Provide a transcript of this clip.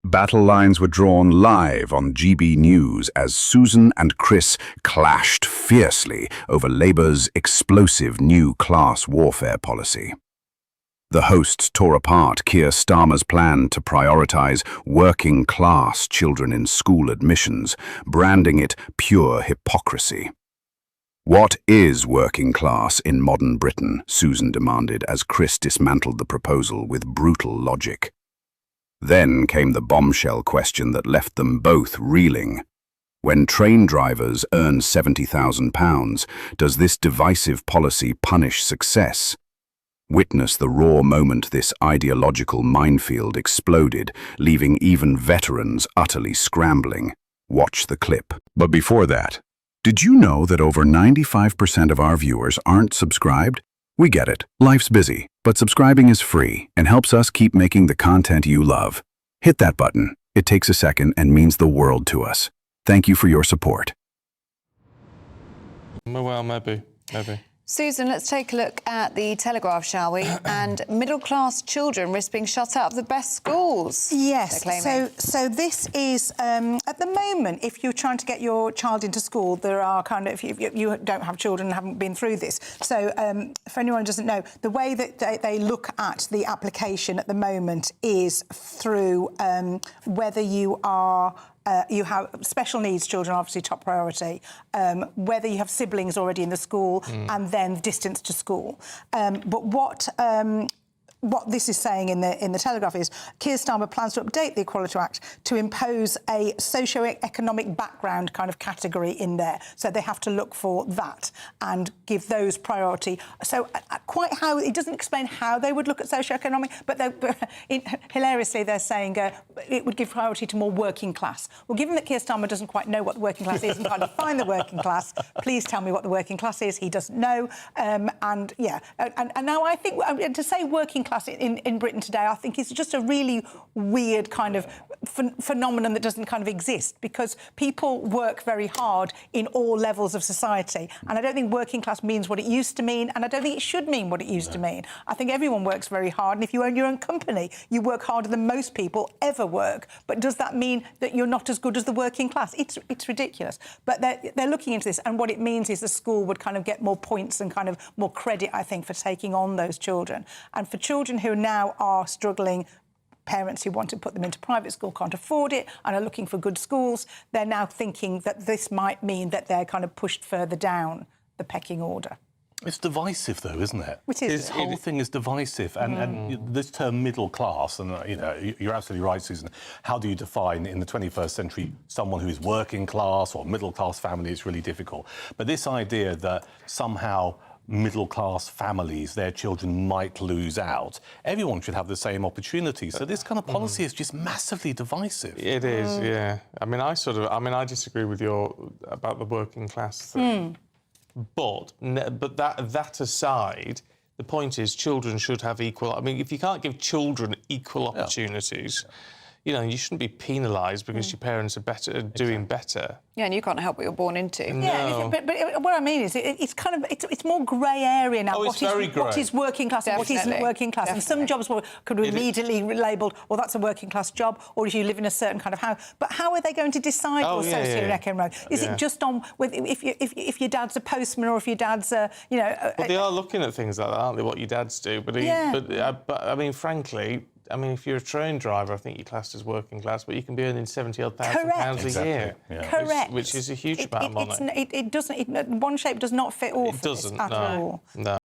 Battle lines were drawn live on GB News as Susan and Chris clashed fiercely over Labour's explosive new class warfare policy. The hosts tore apart Keir Starmer's plan to prioritise working-class children in school admissions, branding it pure hypocrisy. "What is working class in modern Britain?" Susan demanded as Chris dismantled the proposal with brutal logic. Then came the bombshell question that left them both reeling. When train drivers earn £70,000, does this divisive policy punish success? Witness the raw moment this ideological minefield exploded, leaving even veterans utterly scrambling. Watch the clip. But before that, did you know that over 95% of our viewers aren't subscribed? We get it. Life's busy, but subscribing is free and helps us keep making the content you love. Hit that button. It takes a second and means the world to us. Thank you for your support. Well, maybe. Susan, let's take a look at the Telegraph, shall we? And middle-class children risk being shut out of the best schools. Yes, so this is, at the moment, if you're trying to get your child into school, there are kind of, if you don't have children and haven't been through this. So for anyone who doesn't know, the way that they look at the application at the moment is through whether you are... you have special needs children, obviously top priority, whether you have siblings already in the school, and then distance to school. But what this is saying in the Telegraph is Keir Starmer plans to update the Equality Act to impose a socio-economic background kind of category in there. So they have to look for that and give those priority. So quite how, it doesn't explain how they would look at socio-economic, but hilariously they're saying it would give priority to more working class. Well, given that Keir Starmer doesn't quite know what the working class is and can't define the working class, please tell me what the working class is. He doesn't know. And now I think to say working class in Britain today, I think is just a really weird kind of phenomenon that doesn't kind of exist, because people work very hard in all levels of society, and I don't think working class means what it used to mean, and I don't think it should mean what it used to mean. I think everyone works very hard, and if you own your own company, you work harder than most people ever work. But does that mean that you're not as good as the working class? It's ridiculous. But they're looking into this, and what it means is the school would kind of get more points and kind of more credit, I think, for taking on those children. And for children who now are struggling, parents who want to put them into private school can't afford it and are looking for good schools, they're now thinking that this might mean that they're kind of pushed further down the pecking order. It's divisive, though, isn't it? It is. This whole thing is divisive, and this term middle class, and you're absolutely right, Susan. How do you define in the 21st century someone who is working class or middle class family? It's really difficult. But this idea that somehow middle-class families, their children might lose out. Everyone should have the same opportunity. So this kind of policy is just massively divisive. It is, yeah. I mean, I disagree with about the working class thing. But that aside, the point is children should have equal... I mean, if you can't give children equal opportunities... You know, you shouldn't be penalised because your parents are doing better. Yeah, and you can't help what you're born into. No. Yeah, but what I mean is it's kind of it's more grey area now. Oh, it's very grey. What is working class and what isn't working class? Definitely. And some jobs could be immediately labelled, well, that's a working class job, or if you live in a certain kind of house. But how are they going to decide what's socio-economic? Is it just on if your dad's a postman or if your dad's a But they are looking at things like that, aren't they? What your dads do. But I mean, frankly. I mean, if you're a train driver, I think you're classed as working class, but you can be earning £70,000 a year. Yeah. Correct. Which is a huge amount of money. It doesn't. One shape does not fit all. It doesn't. At all. No.